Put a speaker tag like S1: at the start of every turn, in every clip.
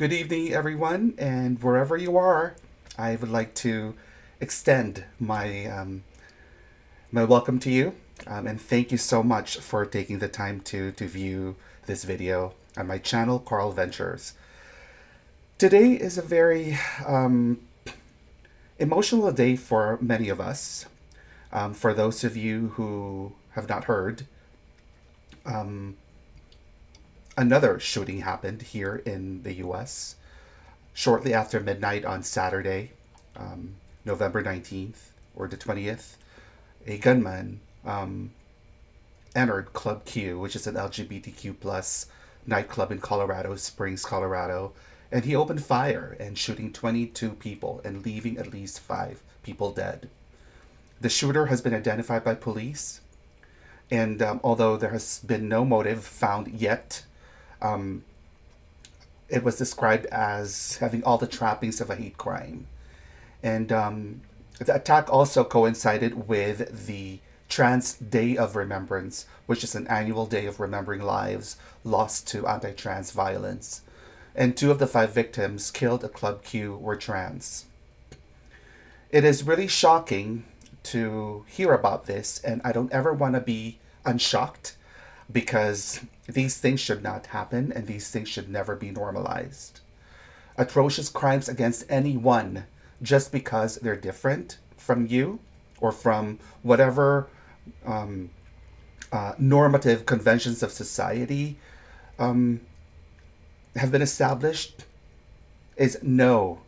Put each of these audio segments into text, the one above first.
S1: Good evening, everyone, and wherever you are, I would like to extend my welcome to you, and thank you so much for taking the time to view this video on my channel, Carl Ventures. Today is a very emotional day for many of us. For those of you who have not heard, another shooting happened here in the U.S. shortly after midnight on Saturday, November 19th or the 20th. A gunman entered Club Q, which is an LGBTQ plus nightclub in Colorado Springs, Colorado, and he opened fire and shooting 22 people and leaving at least 5 people dead. The shooter has been identified by police, and although there has been no motive found yet, um, it was described as having all the trappings of a hate crime. And the attack also coincided with the Trans Day of Remembrance, which is an annual day of remembering lives lost to anti trans violence. And 2 of the 5 victims killed at Club Q were trans. It is really shocking to hear about this, and I don't ever want to be unshocked because these things should not happen and these things should never be normalized. Atrocious crimes against anyone just because they're different from you or from whatever normative conventions of society have been established is no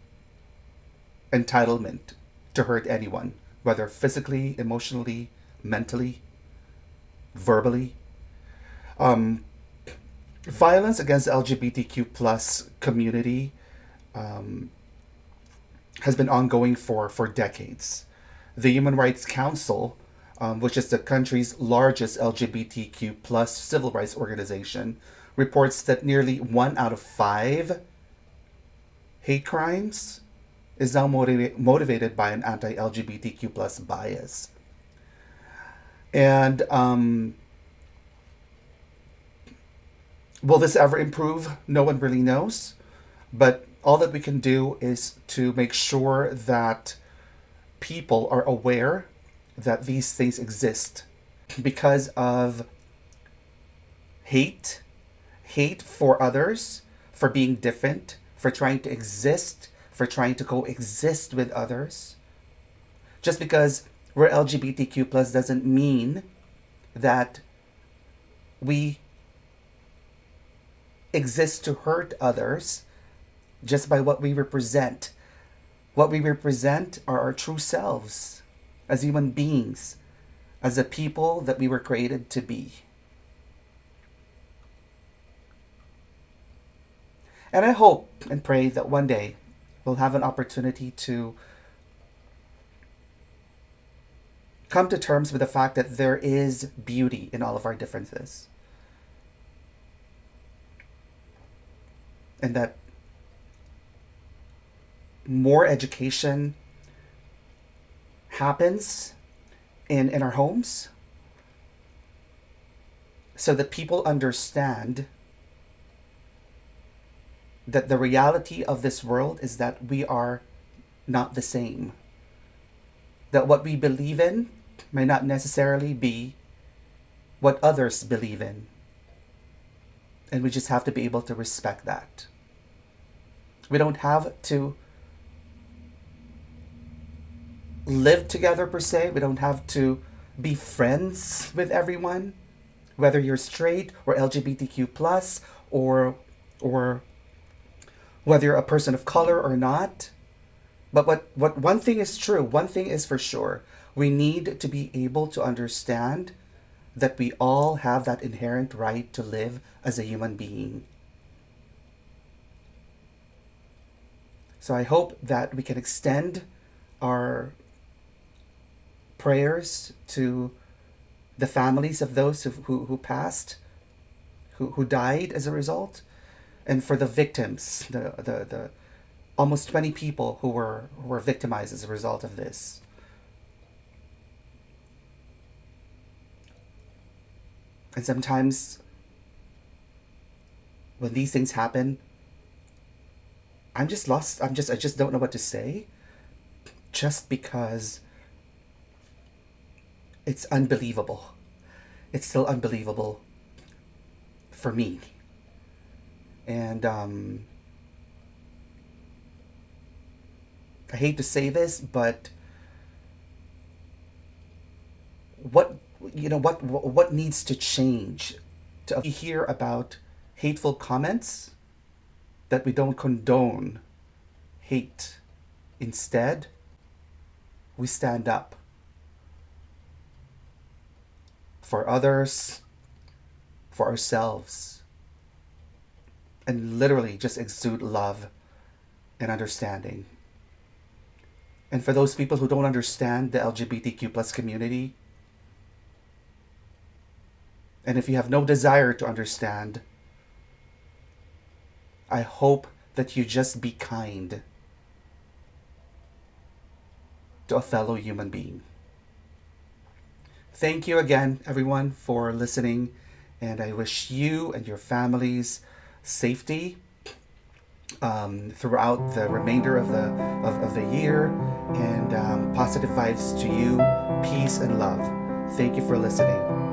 S1: entitlement to hurt anyone, whether physically, emotionally, mentally, verbally. Um, Violence against the LGBTQ plus community has been ongoing for decades. The Human Rights Council, which is the country's largest LGBTQ plus civil rights organization, reports that nearly 1 out of 5 hate crimes is now motivated by an anti-LGBTQ plus bias. And will this ever improve? No one really knows. But all that we can do is to make sure that people are aware that these things exist because of hate, hate for others, for being different, for trying to exist, for trying to coexist with others. Just because we're LGBTQ plus doesn't mean that we exist to hurt others just by what we represent. What we represent are our true selves as human beings, as a people that we were created to be. And I hope and pray that one day we'll have an opportunity to come to terms with the fact that there is beauty in all of our differences. And that more education happens in our homes so that people understand that the reality of this world is that we are not the same. That what we believe in may not necessarily be what others believe in. And we just have to be able to respect that. We don't have to live together per se. We don't have to be friends with everyone, whether you're straight or LGBTQ plus or whether you're a person of color or not. But what one thing is true, one thing is for sure, we need to be able to understand that we all have that inherent right to live as a human being. So I hope that we can extend our prayers to the families of those who passed, who died as a result, and for the victims, the almost 20 people who were victimized as a result of this. And sometimes when these things happen, I'm just lost. I just don't know what to say. Just because it's unbelievable. It's still unbelievable for me. And I hate to say this, but what what needs to change to hear about hateful comments, that we don't condone hate. Instead, we stand up for others, for ourselves, and literally just exude love and understanding. And for those people who don't understand the LGBTQ plus community, and if you have no desire to understand, I hope that you just be kind to a fellow human being. Thank you again, everyone, for listening, and I wish you and your families safety throughout the remainder of the year, and positive vibes to you, peace and love. Thank you for listening.